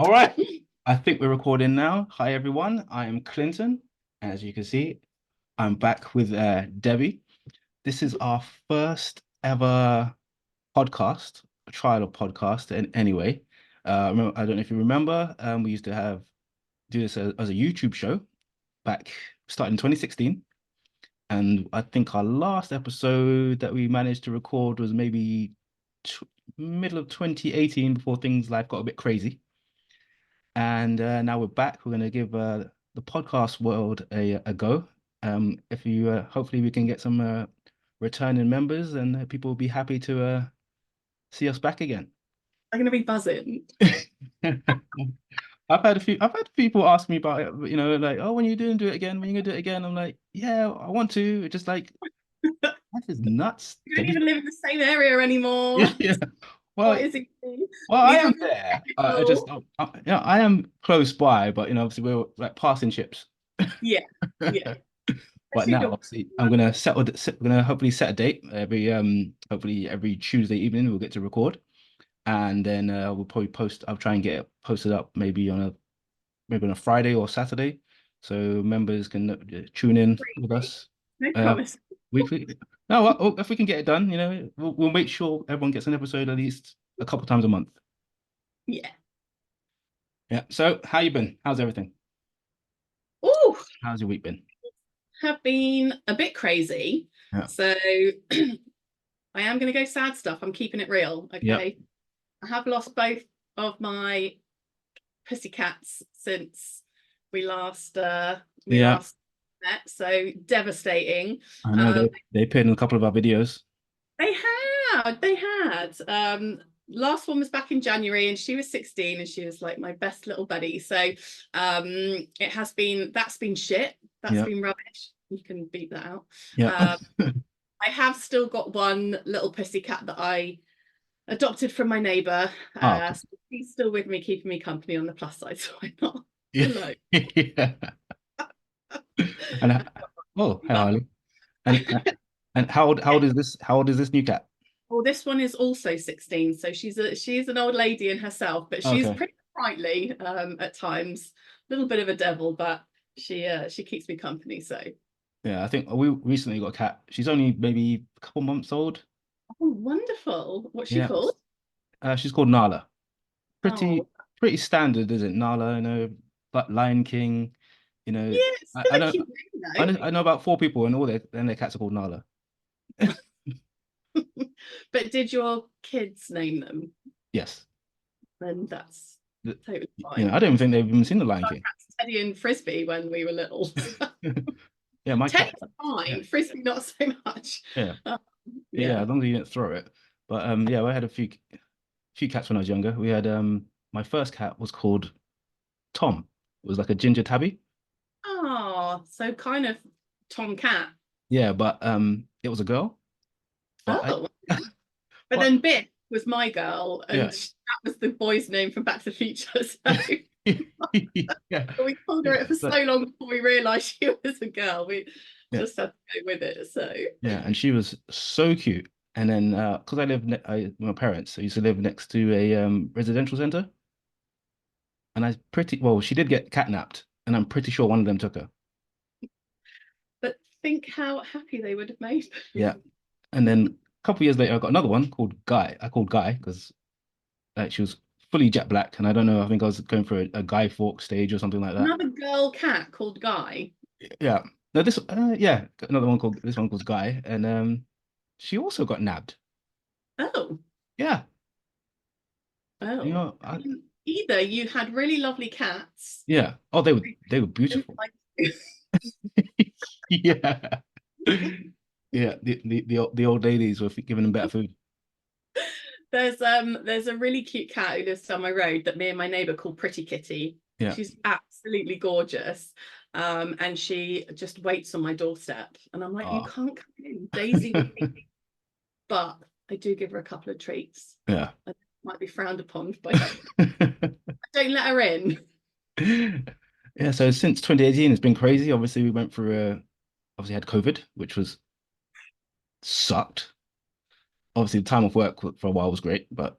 All right. I think we're recording now. Hi, everyone. I am Clinton. And as you can see, I'm back with Debbie. This is our first ever podcast, a trial of podcast in anyway. I don't know if you remember, we used to do this as a YouTube show back starting in 2016. And I think our last episode that we managed to record was maybe t middle of 2018 before life got a bit crazy. And now we're back. We're going to give the podcast world a go. If you hopefully we can get some returning members, and people will be happy to see us back again. I'm going to be buzzing. I've had people ask me about it, like, oh, when you doing do it again? When you gonna do it again? I'm like, yeah, I want to. It's just like life is nuts. You don't even live in the same area anymore. Yeah, yeah. What Well, is it? well, I Leave am them there. I just, technical. I am close by, but obviously we're like passing ships. Yeah, yeah. But Especially if now, you're obviously, I'm gonna we're gonna hopefully set a date hopefully every Tuesday evening we'll get to record, and then we'll probably post. I'll try and get it posted up maybe on a Friday or Saturday, so members can tune in with crazy. us No uh promise. weekly. No, if we can get it done, we'll make sure everyone gets an episode at least a couple times a month. Yeah. Yeah. So, how you been? How's everything? Oh, How's your week been? have been a bit crazy. Yeah. So I am going to go sad stuff. I'm keeping it real. Yep. Okay. I have lost both of my pussycats since we last Yeah. met. So devastating. I know Um, they appeared in a couple of our videos. they had. Last one was back in January, and she was 16, and she was like my best little buddy. So that's been shit. That's Yeah. been rubbish. You can beat that out. Yeah. Um, I have still got one little pussy cat that I adopted from my neighbour. Oh, So he's still with me, keeping me company on the plus side, so I'm not yeah. alone. Yeah. And oh, hi But Harley. And how old is this new cat? well, this one is also 16, so she's an old lady in herself, but she's Okay. pretty sprightly at times, a little bit of a devil, but she keeps me company. So Yeah, I think we recently got a cat. She's only maybe a couple months old. oh, wonderful. What's she Yeah. called? She's called Nala. Oh, Pretty standard, is it? Nala, but Lion King, yeah, it's I, still I a know cute name I know about four people and their cats are called Nala. though. But did your kids name them? Yes. Then that's The- totally fine. I don't even think they've even seen the Lion Our King. cats, Teddy and Frisbee, when we were little. Yeah, my cat. Teddy's Yeah, fine, Frisbee not so much. yeah, yeah. Yeah. As long as you didn't throw it. But yeah, I had a few cats when I was younger. We had my first cat was called Tom. It was like a ginger tabby. Oh, so kind of Tom Cat. Yeah, but it was a girl. But I Oh, but but then Biff was my girl, and yeah. that was the boy's name from Back to the Future. Yeah. So we called her Yeah. it for so But long before we realised she was a girl. We yeah, just had to go with it. So yeah, and she was so cute. And then because my parents, I used to live next to a residential center, and she did get catnapped, and I'm pretty sure one of them took her. but think how happy they would have made Yeah. me. And then a couple of years later, I got another one called Guy. I called Guy because she was fully jet black, and I don't know. I think I was going for a Guy Fawkes stage or something like that. Another girl cat called Guy. Yeah. No, yeah, another one called this one called Guy, and she also got nabbed. Oh, Yeah. You oh. know, I, Either you had really lovely cats. yeah. Oh, they were beautiful. Yeah. Yeah. The old ladies were giving them better food. There's a really cute cat who lives down my road that me and my neighbour call Pretty Kitty. Yeah. She's absolutely gorgeous. And she just waits on my doorstep. And I'm like, you Oh. can't come in. Daisy would hate me. But I do give her a couple of treats. Yeah. I might be frowned upon by her. I don't let her in. Yeah, so since 2018, it's been crazy. Obviously, we went through obviously had COVID, which was sucked. Obviously, the time off work for a while was great, but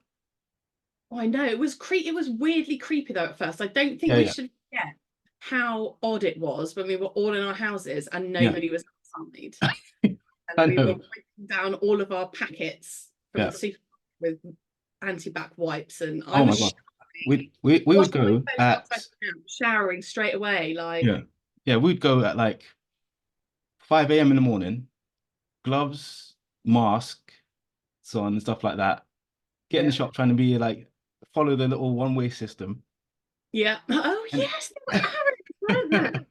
Oh, I know it was it was weirdly creepy though at first. I don't think Yeah, we yeah, should forget how odd it was when we were all in our houses and yeah. nobody was outside, and I we were know. wiping down all of our packets from Yeah. the supermarket with anti-bac wipes, and I Oh my was God. showering, We would washing my go face at, outside the house, showering straight away. Like, yeah. Yeah, we'd go at like 5 a.m. in the morning, gloves, mask, so on and stuff like that. Get in the yeah, shop trying to be like follow the little one-way system. yeah. Oh And yes, they were arrows, weren't they?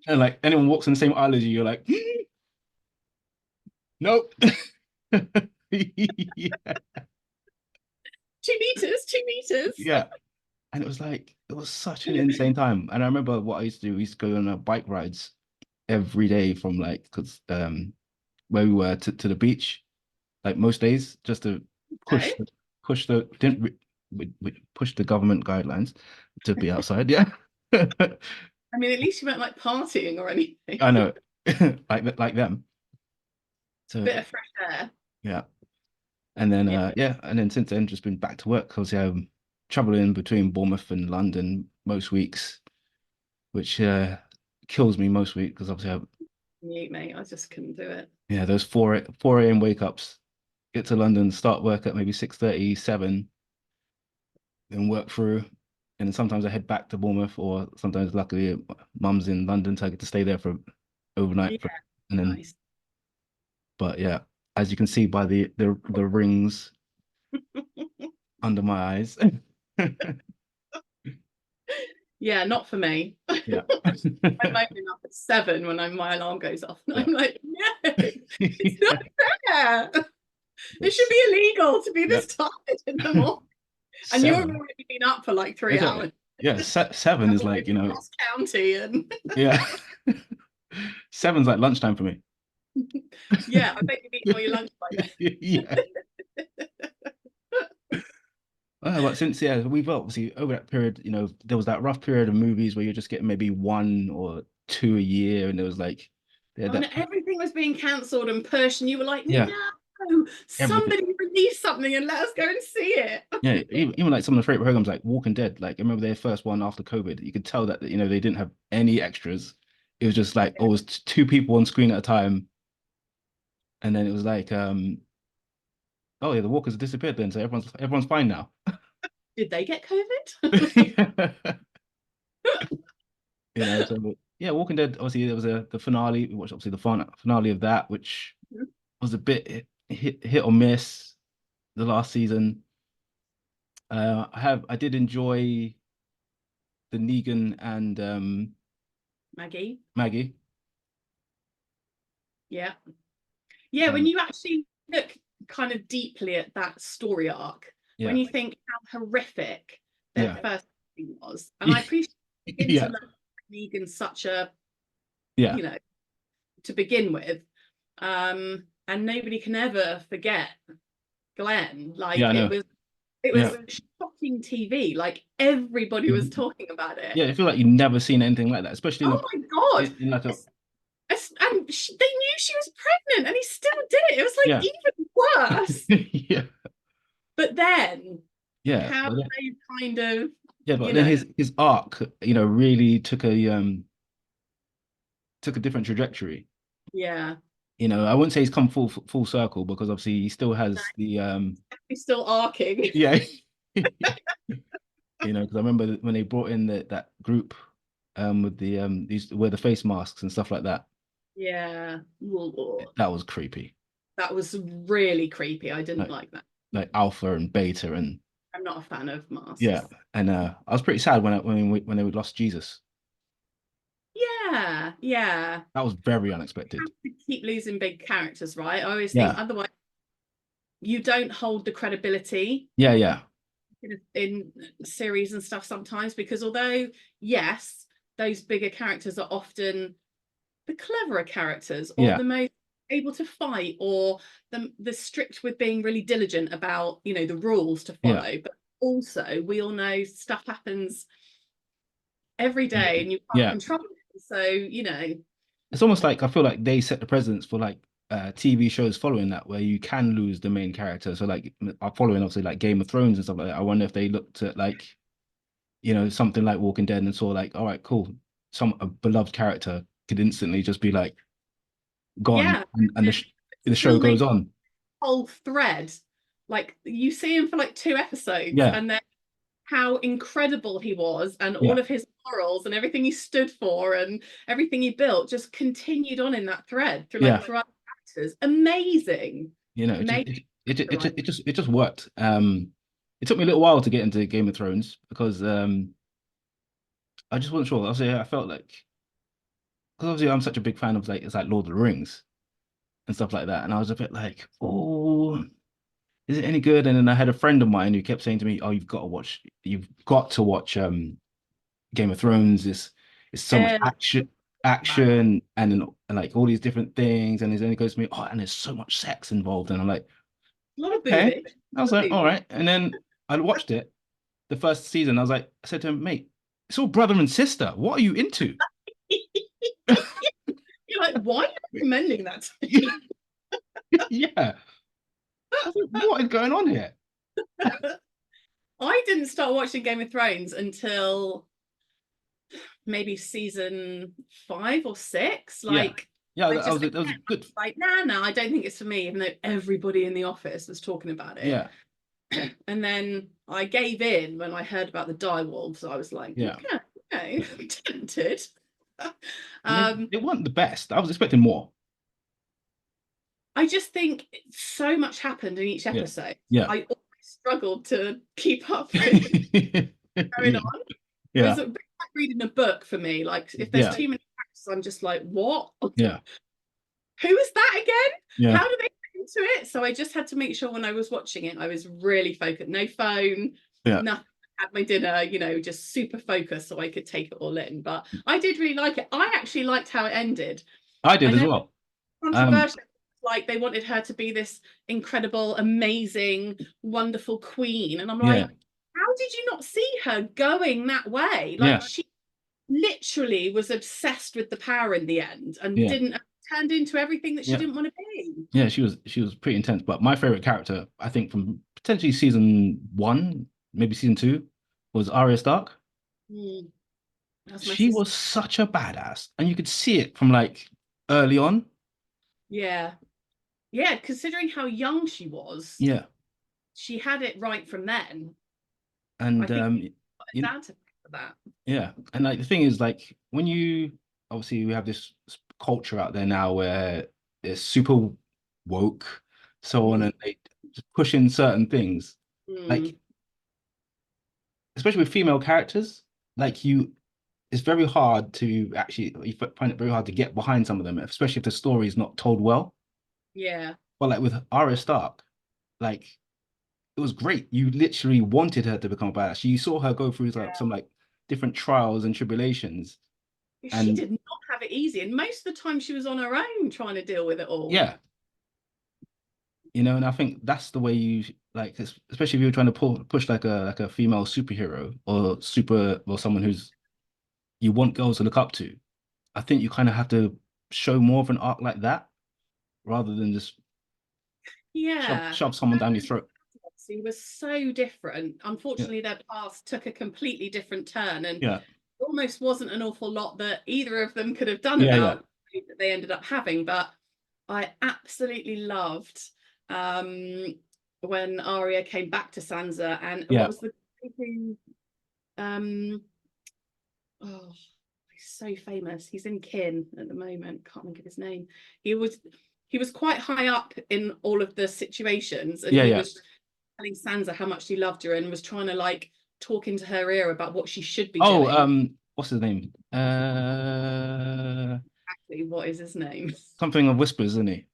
and like anyone walks in the same aisle as you, you're like, nope. Yeah. 2 meters, 2 meters. Yeah. And it was like it was such an insane time. And I remember what I used to do. We used to go on bike rides every day from like because where we were to the beach, like most days, just to push Okay. the push the didn't we push the government guidelines to be outside. Yeah. I mean, at least you weren't like partying or anything. I know. Like them. So Bit of fresh air. yeah. And then Yeah. yeah, and then since then just been back to work because I'm traveling between Bournemouth and London most weeks, which kills me most weeks because obviously Mute, mate. I just couldn't do it. yeah, those 4 a.m. wake ups, get to London, start work at maybe 6:30, 7, then work through. And then sometimes I head back to Bournemouth, or sometimes luckily mum's in London, so I get to stay there for Yeah, overnight. And then, nice. but yeah, as you can see by the rings under my eyes. Yeah, not for me. Yeah. I'm waking up at 7 when my alarm goes off. And Yeah. I'm like, no, it's not fair. It should be illegal to be Yeah. this tired in the morning. And you've 7. already been up for like 3 hours. Exactly. Yeah. 7 is All the way like, from Ross County and yeah. 7's like lunchtime for me. yeah, I bet you've eaten all your lunch by then. Yeah. But since yeah, we've obviously over that period, there was that rough period of movies where you're just getting maybe 1 or 2 a year, and it was like, yeah, Oh, and everything was being cancelled and pushed, and you were like, yeah, no, everything, somebody release something and let us go and see it. yeah, even like some of the favorite programs like Walking Dead, like I remember their first one after COVID, you could tell that they didn't have any extras. It was just like always two people on screen at a time, and then it was like, oh yeah, the walkers disappeared then, so everyone's fine now. Did they get COVID? So yeah, Walking Dead. Obviously, there was the finale. We watched obviously the finale of that, which was a bit hit or miss. The last season, I did enjoy the Negan and Maggie. Maggie. Yeah. Yeah, when Um, you actually look kind of deeply at that story arc, when yeah, you think how horrific their yeah, first thing was, and I appreciate begin to yeah, love Negan such a, yeah, you know, to begin with. And nobody can ever forget Glenn. yeah. Like I know. it was Yeah, shocking TV. Like everybody was talking about it. yeah. I feel like you've never seen anything like that, especially Oh my God. in like a And they knew she was pregnant and he still did it. It was like yeah, even worse. yeah, But then yeah. how they kind of, Yeah, but you then know, his arc, really took a different trajectory. yeah, I wouldn't say he's come full circle because obviously he still has the he's still arcing. yeah. Because I remember when they brought in that group with the these wear the face masks and stuff like that. Yeah. That was creepy. That was really creepy. I didn't Like like that. like Alpha and Beta and I'm not a fan of yeah. masks. And I was pretty sad when they lost Jesus. Yeah, yeah. That was very unexpected. Have to keep losing big characters, right? I always think Yeah. otherwise you don't hold the credibility Yeah, yeah. in series and stuff sometimes, because although yes, those bigger characters are often the cleverer characters or Yeah. the most able to fight or the strict with being really diligent about the rules to Yeah. follow, but also we all know stuff happens every day Yeah. and you can't Yeah. control it, so It's almost like I feel like they set the precedence for like TV shows following that where you can lose the main character. So like I'm following obviously like Game of Thrones and stuff like that. I wonder if they looked at like, something like Walking Dead and saw like, all right, cool. A beloved character could instantly just be like gone Yeah, and the show still goes make on. whole thread. Like you see him for like 2 episodes, Yeah, and then how incredible he was, and yeah, all of his morals and everything he stood for and everything he built just continued on in that thread through yeah. throughout the actors. Amazing. It just Amazing. it just worked. It took me a little while to get into Game of Thrones because I just wasn't sure. Obviously, I felt like because obviously I'm such a big fan of like it's like Lord of the Rings and stuff like that, and I was a bit like, oh, is it any good? And then I had a friend of mine who kept saying to me, "Oh, you've got to watch Game of Thrones. It's so much action, and like all these different things." And then he goes to me, "Oh, and there's so much sex involved." And I'm like, A lot of "Okay." boobage. I was A lot like, of "All boobage. right." And then I watched it the first season. I said to him, "Mate, it's all brother and sister. What are you into?" You're like, why are you recommending that to me? Yeah. I was like, "What is going on here?" I didn't start watching Game of Thrones until maybe season 5 or 6. Yeah. Like, Yeah, I that just was again, that was good. like, nah, I don't think it's for me, even though everybody in the office was talking about it. Yeah, And then I gave in when I heard about the direwolves. I was like, yeah. okay, tempted. I mean, um, they weren't the best. I was expecting more. I just think so much happened in each Yeah, episode. yeah. I always struggled to keep up with going on. It was Yeah, a bit like reading a book for me. Like if there's yeah, too many facts, I'm just like, what? yeah, Who is that again? yeah, How do they get into it? So I just had to make sure when I was watching it, I was really focused. No phone, yeah. nothing. Had my dinner, just super focused so I could take it all in. But I did really like it. I actually liked how it ended. I I did as know well. Um, controversial, like they wanted her to be this incredible, amazing, wonderful queen. And I'm yeah, like, how did you not see her going that way? Like yeah, she literally was obsessed with the power in the end and yeah, didn't turned into everything that she yeah, didn't want to be. yeah. She was pretty intense. But my favorite character, I think, from potentially season one, maybe season two, was Arya Stark. Mm, that's my She sister. was such a badass, and you could see it from like early on. Yeah. Yeah, considering how young she was, Yeah, she had it right from then. I and think you dad to for that. Yeah, and like the thing is, like when you obviously we have this culture out there now where it's super woke, so on, Mm, and they just push in certain things, like mm, especially with female characters, like it's very hard to actually you find it very hard to get behind some of them, especially if the story is not told well. yeah. But like with Arya Stark, like it was great. You literally wanted her to become a badass. You saw her go through like some like different trials and tribulations, She and did not have it easy. And most of the time she was on her own trying to deal with it all. yeah. And I think that's the way you like, especially if you're trying to push like a female superhero or someone who's you want girls to look up to. I think you kind of have to show more of an arc like that rather than just shove Yeah. shove someone down your throat. He was so different. Yeah, Unfortunately, their paths took a completely different turn, and yeah, almost wasn't an awful lot that either of them could have done yeah, yeah, about that they ended up having. But I absolutely loved when Arya came back to Sansa, and what yeah. was the who um oh he's so famous. He's in Kin at the moment. Can't think of his name. He was he was quite high up in all of the situations, and Yeah, he yeah. was telling Sansa how much he loved her and was trying to like talk into her ear about what she should be Oh, doing. what's his name? Exactly, what is his name? Something of Whispers, isn't he?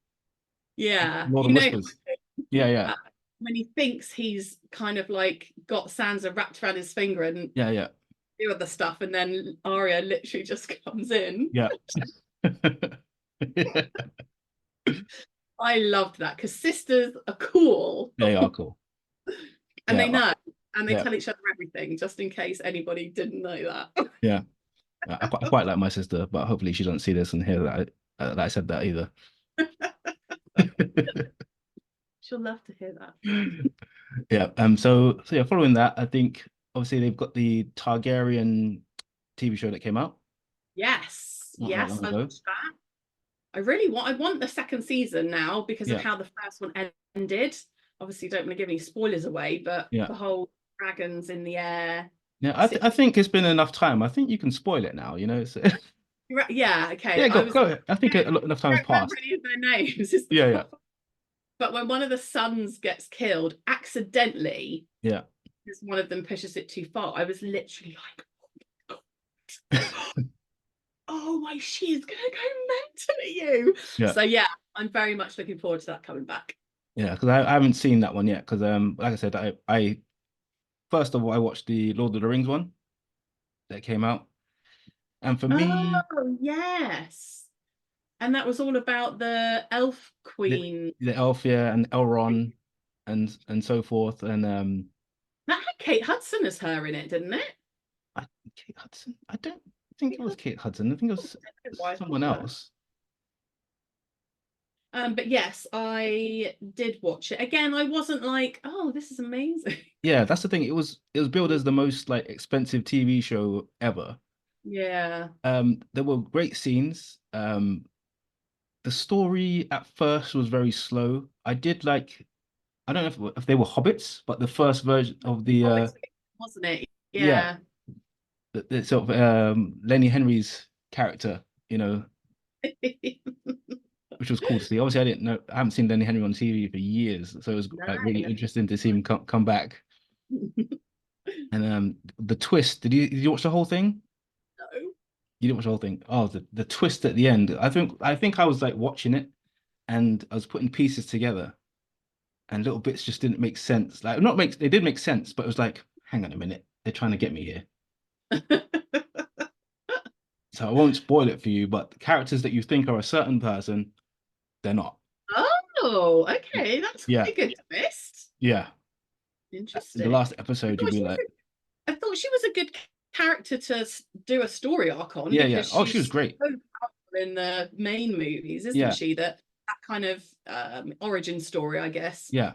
Yeah, Lord of Whispers. Yeah, yeah, uh, when he thinks he's kind of like got Sansa wrapped around his finger and yeah, yeah, do other stuff, and then Arya literally just comes in. yeah. I loved that because sisters are cool They are cool. and Yeah, they know and they yeah, tell each other everything just in case anybody didn't know that. yeah. I quite like my sister, but hopefully she doesn't see this and hear that I said that either. She'll love to hear that. Yeah. So yeah, following that, I think obviously they've got the Targaryen TV show that came out Yes, not yes, long I ago. watched that. I want the second season now because of Yeah. how the first one ended. Obviously, don't want to give any spoilers away, but Yeah. the whole dragons in the air Yeah. I situation. think it's been enough time. I think you can spoil it now, you know. It's, Yeah, okay. yeah, I go was go ahead. I think enough time has don't remember passed. any of their names is the Yeah, yeah, problem. But when one of the sons gets killed accidentally, yeah. because one of them pushes it too far, I was literally like, oh my, she is gonna go mental at you. Yeah. So yeah, I'm very much looking forward to that coming back. Yeah, because I haven't seen that one yet. Because like I said, I first of all I watched the Lord of the Rings one that came out, and for me, Oh yes. And that was all about the elf queen. the Elfia and Elrond and so forth, and That had Kate Hudson as her in it, didn't it? Kate Hudson. I don't think it was Kate Hudson. I think it was Why I someone thought so. else. But yes, I did watch it. Again, I wasn't like, oh, this is amazing. Yeah, that's the thing. It was billed as the most like expensive TV show ever. Yeah. There were great scenes. The story at first was very slow. I did like I don't know if they were hobbits, but the first version of the Oh, it's wasn't it? yeah, Yeah. the sort of Lenny Henry's character, you know, which was cool to see. Obviously, I didn't know I haven't seen Lenny Henry on TV for years, so it was No. like really interesting to see him come back. And the twist, did you watch the whole thing? No. You didn't watch the whole thing. Oh, the twist at the end. I think I was like watching it and I was putting pieces together and little bits just didn't make sense. Like not make they did make sense, but it was like, hang on a minute, they're trying to get me here. So I won't spoil it for you, but the characters that you think are a certain person, they're not. Oh, okay. That's Yeah, quite a good twist. yeah. In the Interesting. last I episode, you'll thought be she was like, I thought she was a good character to do a story arc on yeah, yeah. because Oh, she was she's great. so powerful in the main movies, isn't Yeah, she? That kind of origin story, I guess. yeah,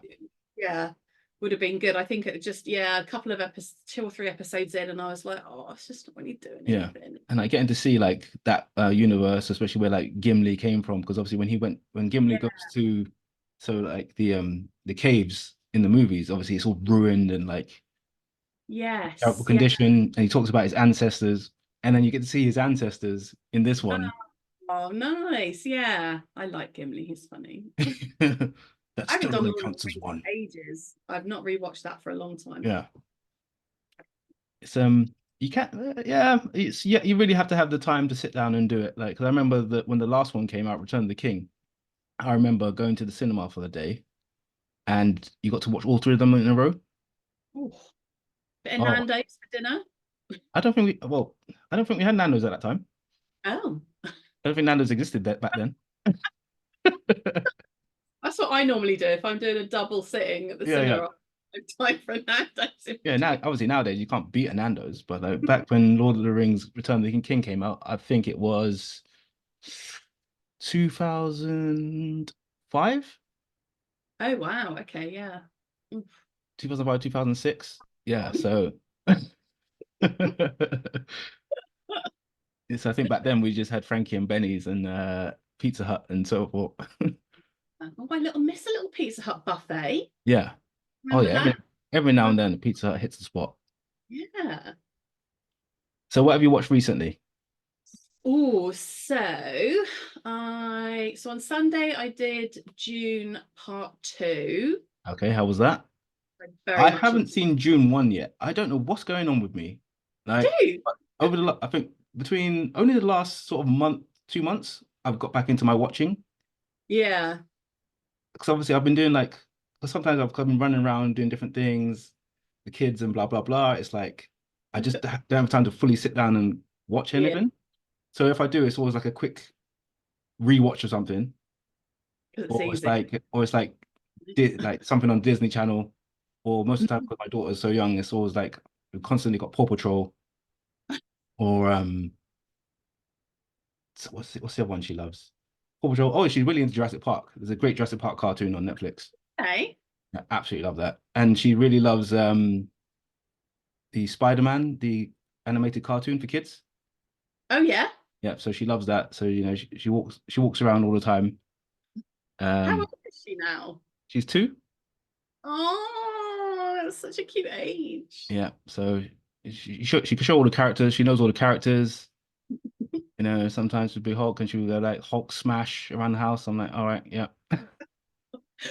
Yeah, would have been good. I think it just a couple of episodes, 2 or 3 episodes in, and I was like, oh, it's just not really doing yeah. anything. And I getting to see like that universe, especially where like Gimli came from, because obviously when Gimli Yeah. goes to so like the caves in the movies, obviously it's all ruined and like terrible Yes. Yeah. condition, and he talks about his ancestors, and then you get to see his ancestors in this one. Oh, nice. Yeah, I like Gimli. He's funny. That I haven't still done only Lord of the counts as Rings in one. ages. I've not rewatched that for a long time. Yeah, it's you can't yeah it's yeah you really have to have the time to sit down and do it. Like 'cause I remember that when the last one came out, Return of the King, I remember going to the cinema for the day, and you got to watch all three of them in a row. Oh, bit of Oh, Nando's for dinner. I don't think I don't think we had Nando's at that time. Oh, I don't think Nando's existed back then. that's what I normally do if I'm doing a double sitting at the Yeah, yeah. cinema. I have time for a Nando's in Yeah, now between. obviously nowadays you can't beat a Nando's, but back when Lord of the Rings Return of the King came out, I think it was 2005, Oh wow. Okay. Yeah. Oof. 2005, 2006. Yeah, so so I think back then we just had Frankie and Benny's and Pizza Hut and so forth. Oh, my little miss a little Pizza Hut buffet. Yeah. Oh Remember yeah, that? every now and then Pizza Hut hits the spot. Yeah. So what have you watched recently? Oh, so on Sunday I did June Part 2. Okay, how was that? I very I much haven't seen June 1 yet. I don't know what's going on with me. Like do. I think between only the last sort of month, 2 months, I've got back into my watching. Yeah. Because obviously I've been doing like, 'cause sometimes I've been running around doing different things, the kids and blah blah blah. It's like I just don't have time to fully sit down and watch Yeah. anything. So if I do, it's always like a quick rewatch or something, Because it's easy. or it's like like something on Disney Channel, or most of the time because my daughter's so young, it's always like we've constantly got Paw Patrol or so what's the other one she loves? Paw Patrol. Oh, she's really into Jurassic Park. There's a great Jurassic Park cartoon on Netflix. Okay. I absolutely love that. And she really loves the Spider-Man, the animated cartoon for kids. Oh yeah. Yeah, so she loves that. So she walks around all the time. How Um, old is she now? she's 2. Oh, that's such a cute age. Yeah, so she can show all the characters. She knows all the characters. Sometimes with Big Hulk and she would go like Hulk smash around the house. I'm like, all right, yeah.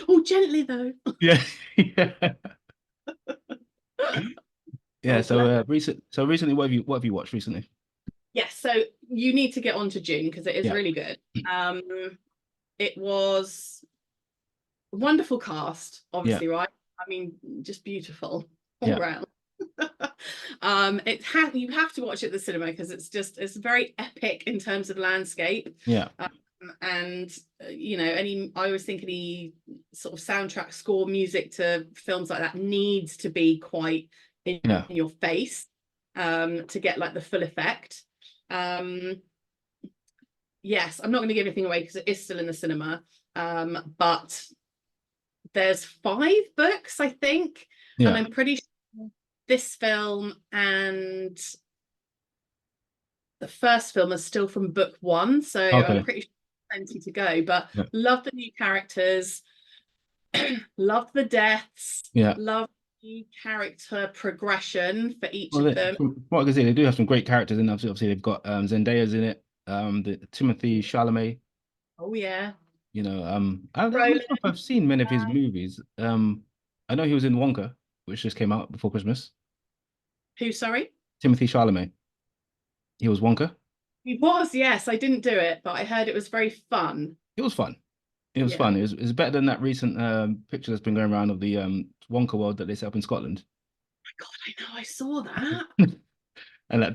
Oh, gently though. Yeah. Yeah. Yeah. Oh, So bless. recently what have you watched recently? Yes, so you need to get on to June because it is Yeah. really good. Um, it was a wonderful cast, Yeah. obviously, right? I mean, just beautiful all Yeah. round. You have to watch it at the cinema because it's very epic in terms of landscape. Yeah. And I always think any sort of soundtrack score music to films like that needs to be quite in Yeah. your face to get like the full effect. Yes, I'm not going to give anything away because it is still in the cinema. But there's 5 books, I think, and Yeah. I'm pretty sure this film and the first film is still from book 1, so I'm Okay. pretty sure plenty to go. But Yeah. love the new characters, love the deaths, Yeah. love the character progression for each Well, of them. from what I can see, they do have some great characters in. Obviously, they've got Zendaya's in it. The Timothy Chalamet. Oh yeah, I'm not Roland. sure if I've seen many of his movies. I know he was in Wonka, which just came out before Christmas. Who? Sorry. Timothy Chalamet. He was Wonka. He was, yes. I didn't do it, but I heard it was very fun. It was fun. It was Yeah. fun. It was better than that recent picture that's been going around of the Wonka World that they set up in Scotland. God, I know, I saw that. And that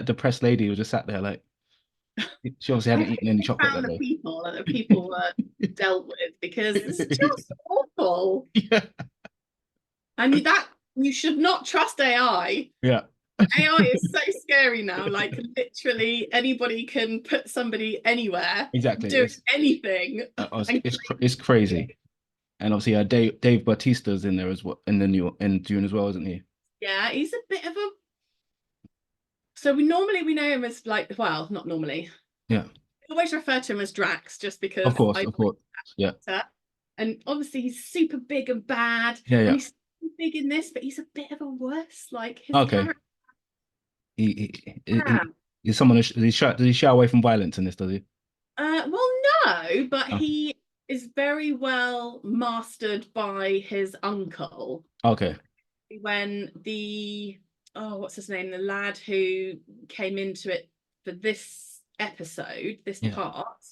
depressed lady was just sat there like she obviously I hadn't hope eaten any they chocolate found that the day. people and the people were dealt with because it's just awful. Yeah. And you should not trust AI. Yeah. AI is so scary now. Like literally anybody can put somebody anywhere Exactly. doing anything. And It's crazy. And obviously Dave Bautista's in there as well in June as well, isn't he? yeah, he's a bit of a so we know him as like, well, not normally. Yeah. I always refer to him as Drax just Of because course, I of course. Yeah. and obviously he's super big and bad Yeah, and yeah. he's big in this, but he's a bit of a worse like his Okay. character. He's someone does he shy away from violence in this, does he? Well, no, but Oh, he is very well mastered by his uncle. okay. When what's his name? The lad who came into it for this episode, this Yeah. part.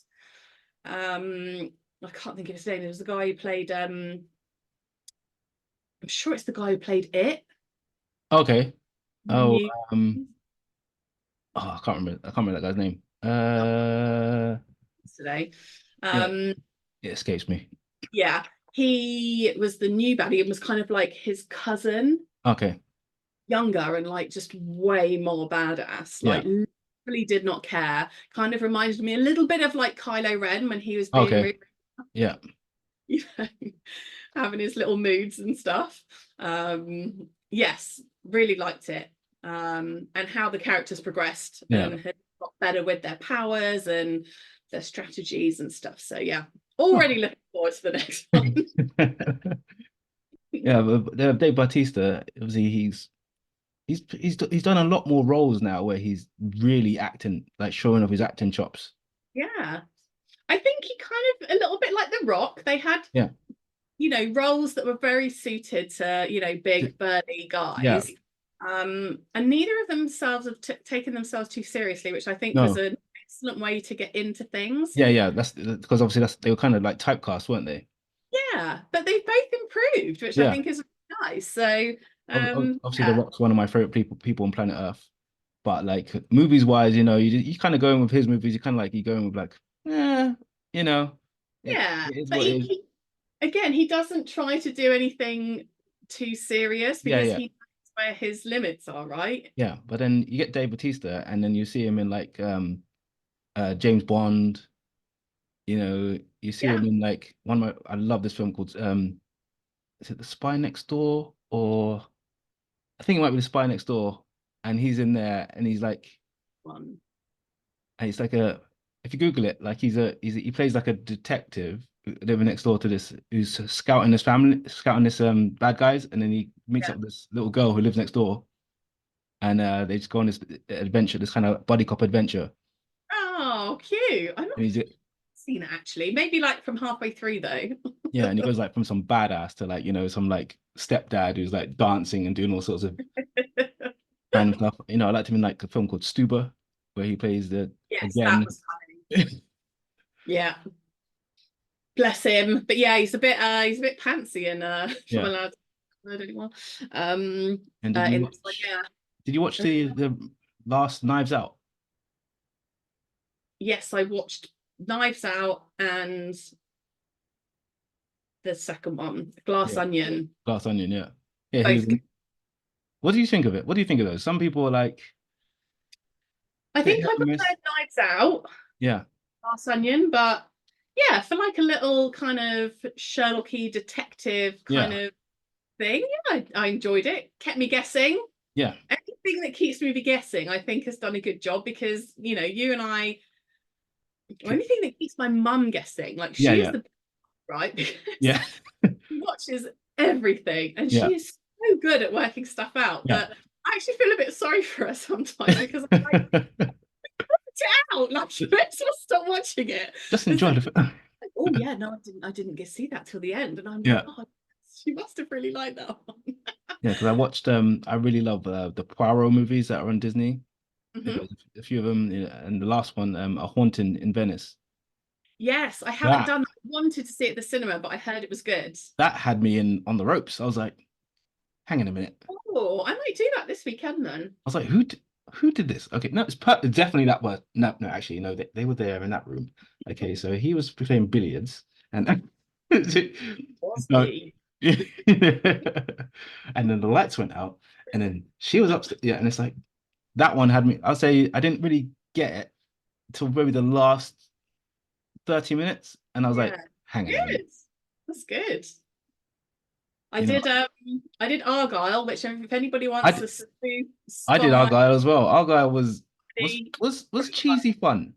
I can't think of his name. It was the guy who played. I'm sure it's the guy who played it. Okay. The Oh, new I can't remember. I can't remember that guy's name. today. Yeah, Um, it escapes me. yeah, he was the new baddie and was kind of like his cousin, Okay. younger and like just way more badass. Yeah. Like literally did not care. Kind of reminded me a little bit of like Kylo Ren when he was being Okay. really, Yeah. you know, having his little moods and stuff. Yes, really liked it. And how the characters progressed Yeah. and had got better with their powers and their strategies and stuff. So yeah, Oh. already looking forward to the next one. Yeah, but Dave Bautista, obviously he's done a lot more roles now where he's really acting, like showing off his acting chops. Yeah. I think he kind of a little bit like The Rock. They had, Yeah. roles that were very suited to, big burly Yeah. guys. And neither of themselves have taken themselves too seriously, which I think was No. an excellent way to get into things. Yeah, yeah. That's because obviously they were kind of like typecast, weren't they? Yeah, but they've both improved, which I Yeah. think is nice. So, Obviously, The yeah, Rock's one of my favorite people on planet Earth. But like movies wise, you kind of going with his movies. You kind of like you going with like, you know, yeah. it is But what it is. again, he doesn't try to do anything too serious Yeah, because yeah, he knows where his limits are, right? yeah. But then you get Dave Bautista, and then you see him in like James Bond. You know, you see Yeah. him in like one of my, I love this film called is it The Spy Next Door? Or I think it might be The Spy Next Door. And he's in there and One. and it's like a, if you Google it, like he plays like a detective living next door to this who's scouting this family, scouting this bad guys, and then he meets Yeah. up with this little girl who lives next door, and they just go on this adventure, this kind of buddy cop adventure. Oh, cute. I'm not And he's seen it actually. Maybe like from halfway through though. yeah, and he goes like from some badass to like, some like stepdad who's like dancing and doing all sorts of random stuff. I liked him in like a film called Stuber, where he plays the Yes, that again. was funny. Yeah. Bless him. But yeah, he's a bit pantsy and not Yeah. allowed anymore. Um And in this one, yeah. did you watch the last Knives Out? Yes, I watched Knives Out and the second one, Glass Yeah. Onion. Glass Onion, yeah. Yeah, he was Both good. in. What do you think of it? What do you think of those? Some people are like I bit think hit I and miss. preferred Knives Out, Yeah, Glass Onion, but yeah, for like a little kind of Sherlocky detective kind yeah, of thing, yeah, I enjoyed it. Kept me guessing. yeah, Anything that keeps me guessing, I think, has done a good job because you and I, or anything that keeps my mum guessing, like yeah, she is yeah, the right because yeah, she watches everything and yeah, she is so good at working stuff out yeah. that I actually feel a bit sorry for her sometimes because I'm like, get out, like you may as well stop watching it. Just There's enjoy like, the. oh yeah, no, I didn't get to see that till the end, and I'm like, Yeah, oh, she must have really liked that one. yeah. Because I watched. I really love the Poirot movies that are on Disney. Mhm. There's a few of them, yeah, and the last one, A Haunting in Venice. Yes, I haven't That done that. I wanted to see it at the cinema, but I heard it was good. that had me in on the ropes. I was like, hang on a minute. Oh, I might do that this weekend then. I was like, who did this? Okay, no, definitely that was no, no. Actually, no, they were there in that room. Okay, so he was playing billiards, and Was no, he? and then the lights went out, and then she was upstairs. Yeah, and it's like that one had me. I'll say I didn't really get it till maybe the last 30 minutes, and I was like, Yeah. hang on a minute, Good. That's good. I you know, did I did Argyle, which if anybody I wants did, a smooth I did spy Argyle as well. Argyle was was pretty was was fun. cheesy fun.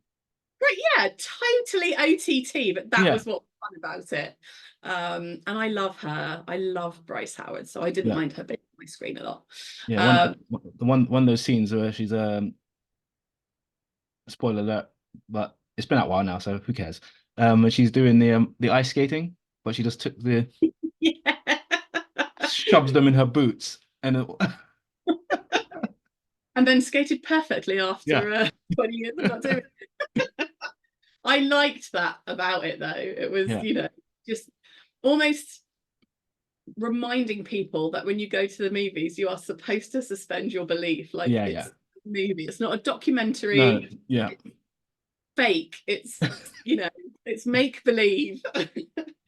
Right, yeah, totally OTT, but that Yeah, was what was fun about it. And I love her. I love Bryce Howard, so I didn't yeah. mind her being on my screen a lot. Yeah, Um, one of those scenes where she's spoiler alert, but it's been out a while now, so who cares? When she's doing the ice skating, but she just took the yeah. shoves them in her boots and And then skated perfectly yeah, after 20 years of not doing it. I liked that about it though. It was, yeah, just almost reminding people that when you go to the movies, you are supposed to suspend your belief. Like yeah, yeah. it's a movie, it's not a No, documentary, yeah. it's fake, you know, it's make believe.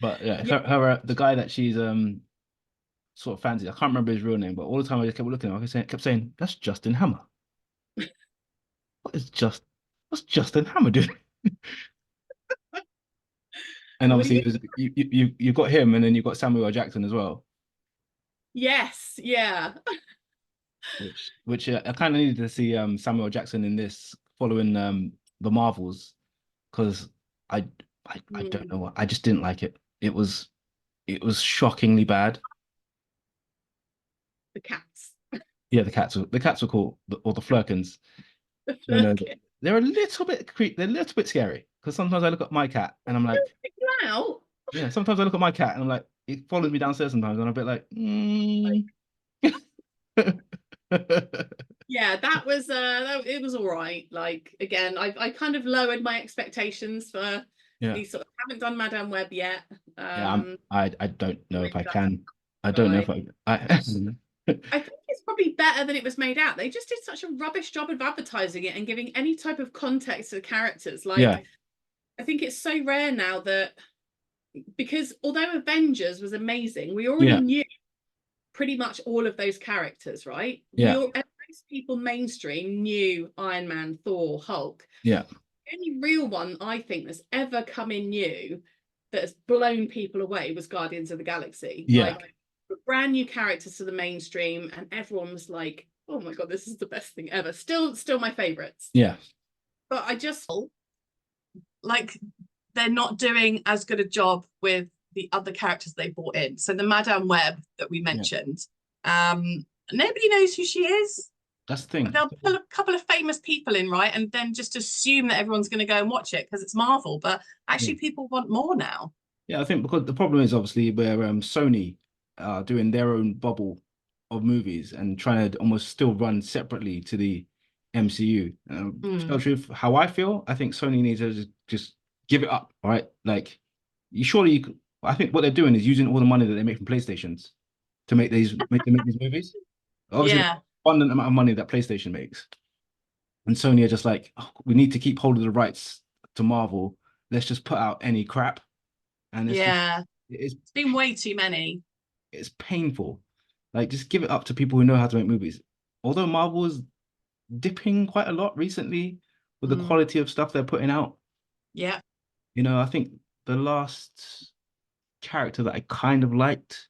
But yeah, Yeah, the guy that she's sort of fancies, I can't remember his real name, but all the time I just kept looking at him, kept saying, that's Justin Hammer. What is just what's Justin Hammer doing? And what do obviously you? it was, you got him and then you got Samuel L. Jackson as well. Yes, yeah. Which I kind of needed to see Samuel Jackson in this following the Marvels because I, I don't Mm, know what I just didn't like it. It was shockingly bad. the cats, Yeah, the cats were cool, or the Flurkins. the No, no, flirking. they're a little bit they're a little bit scary because sometimes I look at my cat and I'm like, Out. yeah. Sometimes I look at my cat and I'm like, it follows me downstairs sometimes and I'm a bit like, Yeah, it was all right. Like again, I kind of lowered my expectations for yeah. these sort of haven't done Madame Web yet. Yeah, I don't know if Maybe I that's can. I don't know right. if I I think it's probably better than it was made out. They just did such a rubbish job of advertising it and giving any type of context to the characters. yeah, Like, I think it's so rare now that because although Avengers was amazing, we already yeah, knew pretty much all of those characters, right? yeah, Most people mainstream knew Iron Man, Thor, Hulk. yeah, only real one I think that's ever come in new that has blown people away was Guardians of the Galaxy. Yeah, Like brand new characters to the mainstream, and everyone was like, "Oh my god, this is the best thing ever." Still my favorites. yeah, But I just like they're not doing as good a job with the other characters they brought in. So the Madame Web that we yeah. mentioned, nobody knows who she is. That's the thing. They'll pull a couple of famous people in, right, and then just assume that everyone's going to go and watch it because it's Marvel. But Yeah. actually, people want more now. Yeah, I think because the problem is obviously where Sony are doing their own bubble of movies and trying to almost still run separately to the MCU. To tell the Mm. truth, how I feel, I think Sony needs to just give it up, all right? Like, you surely you could, I think what they're doing is using all the money that they make from PlayStations to make these movies. Obviously, there's Yeah, an abundant amount of money that PlayStation makes, and Sony are just like, "Oh, we need to keep hold of the rights to Marvel. Let's just put out any crap." And it's just yeah. it's It's been way too many. it's painful. Like, just give it up to people who know how to make movies. Although Marvel is dipping quite a lot recently with the Mm. quality of stuff they're putting out. Yeah, I think the last character that I kind of liked,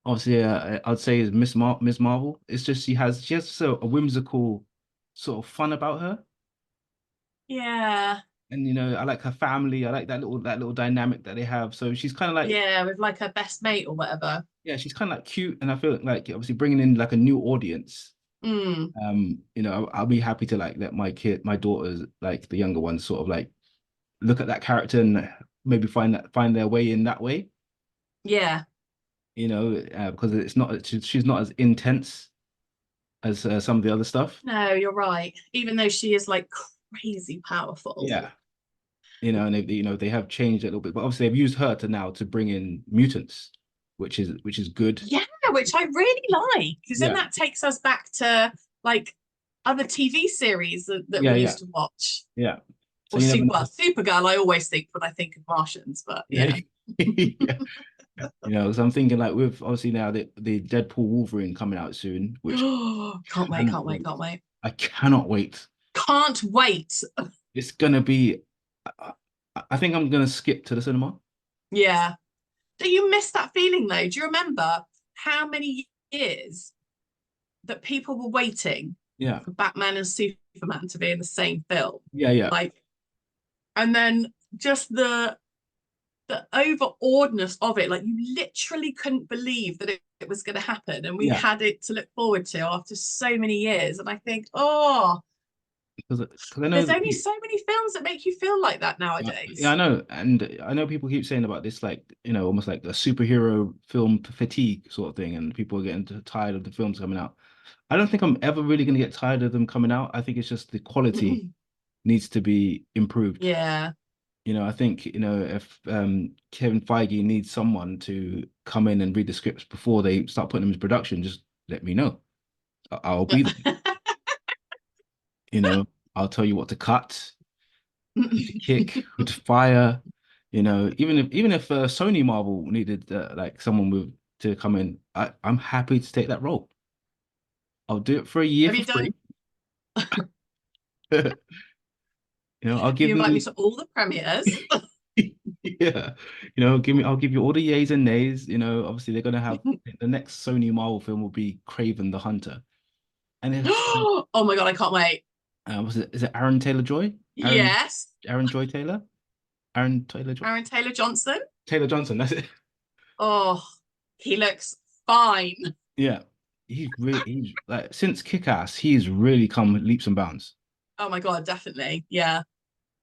obviously, I'd say is Miss Marvel. It's just she has so a whimsical sort of fun about her. yeah, And I like her family. I like that little dynamic that they have. So she's kind of like, yeah. With like her best mate or whatever. yeah, she's kind of like cute, and I feel like obviously bringing in like a new audience. Mm. I'll be happy to like let my daughters, like the younger ones, sort of like look at that character and maybe find their way in that way. Yeah. Because she's not as intense as some of the other stuff. No, you're right. Even though she is like crazy powerful. Yeah, and they have changed it a little bit, but obviously they've used her to bring in mutants, which is good. Yeah, which I really like because then Yeah, that takes us back to like other TV series that yeah, we yeah, used to watch. yeah. So Or you never Well, know. Supergirl, I always think when I think of Martians, but Yeah, yeah. yeah. So I'm thinking like with obviously now the Deadpool Wolverine coming out soon, which Can't I wait, cannot can't wait, wait. can't wait. I cannot wait. Can't wait. It's gonna be. I think I'm gonna skip to the cinema. Yeah. Do you miss that feeling though? Do you remember how many years that people were waiting Yeah, for Batman and Superman to be in the same film? yeah, yeah, Like, and then just the overawedness of it, like you literally couldn't believe that it was going to happen, and we yeah. had it to look forward to after so many years. And I think, oh, Because I know there's that only so many films that make you feel like that yeah, I nowadays. know, and I know people keep saying about this, like almost like a superhero film fatigue sort of thing, and people are getting tired of the films coming out. I don't think I'm ever really gonna get tired of them coming out. I think it's just the quality needs to be improved. Yeah. I think, if Kevin Feige needs someone to come in and read the scripts before they start putting them into production, just let me know. I'll be there. You know, I'll tell you what to cut, who to kick, who to fire. Even if Sony Marvel needed like someone to come in, I'm happy to take that role. I'll do it for a year Have for you done? free. I'll You give invite me me to all the premieres. yeah, I'll give you all the yays and nays. Obviously they're gonna have the next Sony Marvel film will be Craven the Hunter, and if Oh my god, I can't wait. is it Aaron Taylor Joy? Yes, Aaron Joy Taylor? Aaron Taylor Joy Aaron Taylor Johnson. Taylor Johnson. That's it. Oh, he looks fine. Yeah, he's like since Kick-Ass, he's really come leaps and bounds. Oh my god, definitely. Yeah.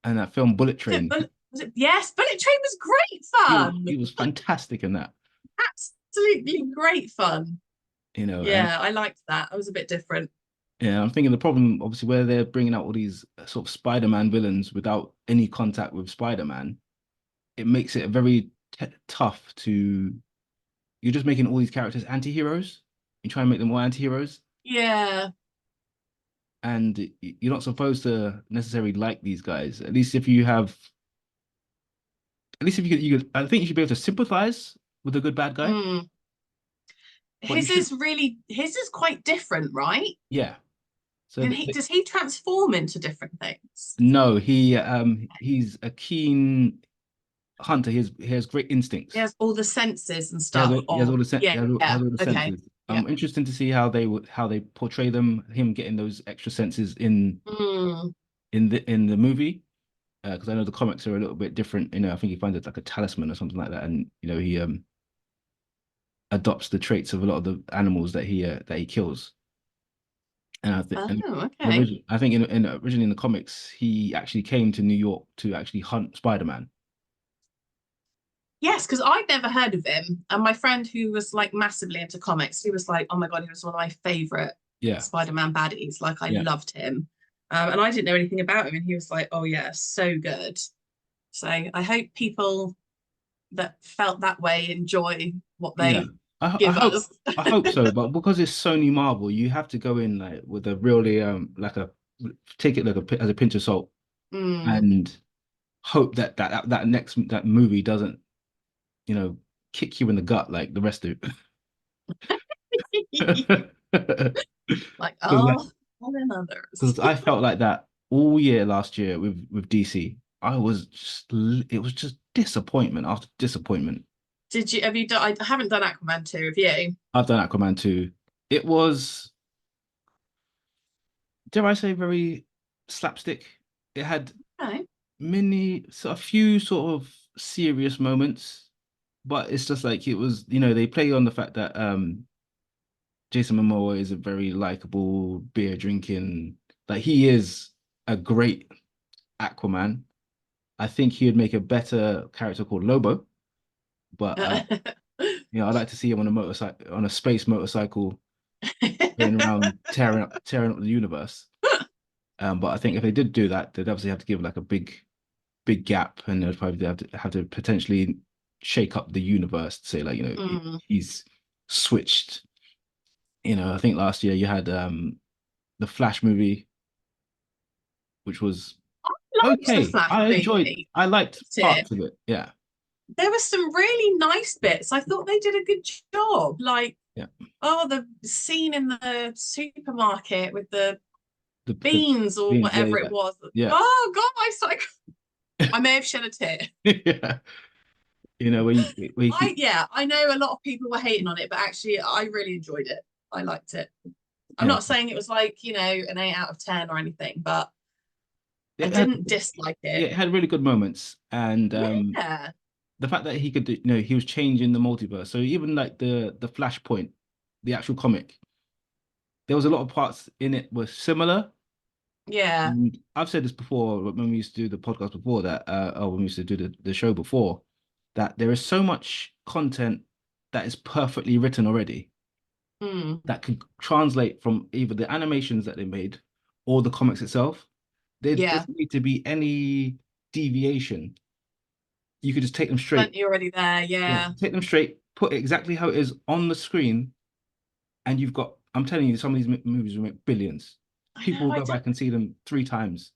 And that film Bullet Train, Was it? Yes, Bullet Train was great he was fun. he was fantastic in that. Absolutely great fun. And Yeah, I liked that. I was a bit different. yeah, I'm thinking the problem obviously where they're bringing out all these sort of Spider-Man villains without any contact with Spider-Man, it makes it very tough to. You're just making all these characters anti-heroes. You try and make them more anti-heroes, Yeah. and you're not supposed to necessarily like these guys. At least if you could, I think you should be able to sympathize with a good bad guy, Mm. but you should, His is quite different, right? yeah, So And does he transform into different things? no, he's a keen hunter. He has great He instincts. has all the senses and He has stuff. all, he has all Or the sen he yeah, has yeah, all the okay, senses. yeah. Interesting to see how they portray him getting those extra senses Mm. in the movie. Because I know the comics are a little bit different. I think he finds it like a talisman or something like that, and he adopts the traits of a lot of the animals that he kills. And I think, and Oh, okay. I think originally in the comics, he actually came to New York to actually hunt Spider-Man. Yes, because I'd never heard of him. And my friend who was like massively into comics, he was like, oh my God, he was one of my favorite Yeah, Spider-Man baddies. Like I yeah, loved him. And I didn't know anything about him. And he was like, oh yeah, so good. So I hope people that felt that way enjoy what yeah. they I give hope us. I hope so, but because it's Sony Marvel, you have to go in like with a really like a take it like as a pinch of salt Mm. and hope that movie doesn't kick you in the gut like the rest of it. Like, Because oh, all in others. because I felt like that all year last year with DC. It was just disappointment after disappointment. Have you done, I haven't done Aquaman 2, have you? I've done Aquaman 2. It was, dare I say, very slapstick. It had Okay. a few sort of serious moments, but it's just like it was, they play on the fact that Jason Momoa is a very likable beer drinking, like he is a great Aquaman. I think he would make a better character called Lobo, but I'd like to see him on a motorcycle, on a space motorcycle, going around tearing up the universe. But I think if they did do that, they'd obviously have to give like a big gap, and they'd probably have to potentially shake up the universe to say like Mm. he's switched. I think last year you had the Flash movie, which was I liked the okay. Flash movie. I liked Liked it. parts of it. Yeah, There were some really nice bits. I thought they did a good job. Like, yeah. oh, the scene in the supermarket with the The beans or beans, yeah, whatever it was. yeah, Oh God, I may have shed a tear. yeah. Yeah. Where you keep I know a lot of people were hating on it, but actually I really enjoyed it. I liked it. I'm yeah. not saying it was like, an 8 out of 10 or anything, but I It had didn't dislike yeah, it. it had really good moments, and Yeah. the fact that he could he was changing the multiverse. So even like the Flashpoint, the actual comic, there was a lot of parts in it were similar. Yeah. And I've said this before when we used to do the podcast before that, or when we used to do the show before, that there is so much content that is perfectly written already Mm. that could translate from either the animations that they made or the comics itself. There Yeah. doesn't need to be any deviation. You could just take them straight. Plenty already there. Yeah, Yeah. take them straight, put it exactly how it is on the screen, and you've got, I'm telling you, some of these movies will make billions. I People know. will go back and see them 3 times.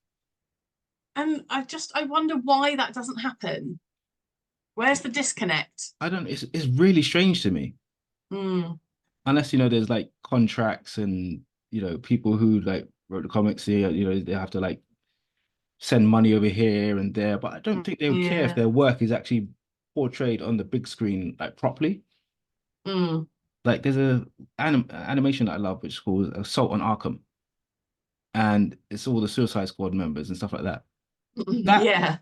And I wonder why that doesn't happen. Where's the disconnect? I don't, it's really strange to me. Mm. Unless, there's like contracts and, people who like wrote the comics here, they have to like send money over here and there. But I don't think they would care if Yeah. their work is actually portrayed on the big screen like properly. Mm. Like there's a animation that I love, which is called Assault on Arkham, and it's all the Suicide Squad members and stuff like that. That Yeah.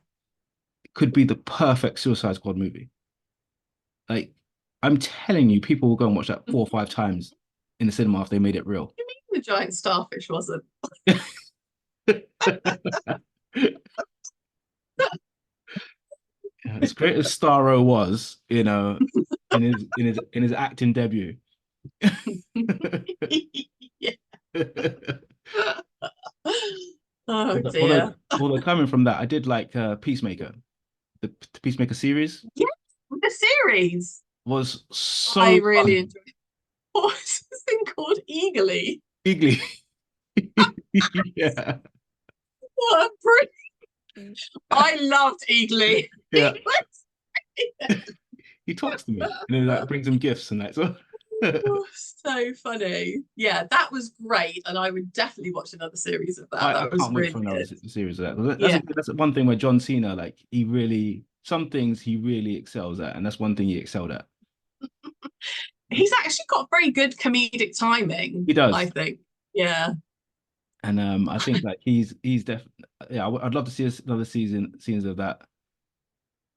could be the perfect Suicide Squad movie. Like I'm telling you, people will go and watch that 4 or 5 times in the cinema if they made it real. You mean the giant starfish wasn't? As great as Starro was, in his acting debut. Yeah. Oh although dear. although coming from that, I did like Peacemaker. The Peacemaker series Yeah, the series. was I so really fun. enjoyed. What's this thing called? Eagerly. Giggly. Yeah. What a brilliant. I loved Eagerly. Yeah. He talks to me and then like brings him gifts and that. So Oh, so funny. Yeah, that was great. And I would definitely watch another series of that. I That was can't wait really for another good. series of that. Yeah. That's one thing where John Cena, like, he really, some things he really excels at, and that's one thing he excelled at. He's actually got very good comedic timing, He I does. think. Yeah. And I think like he's definitely, yeah, I'd love to see another scenes of that.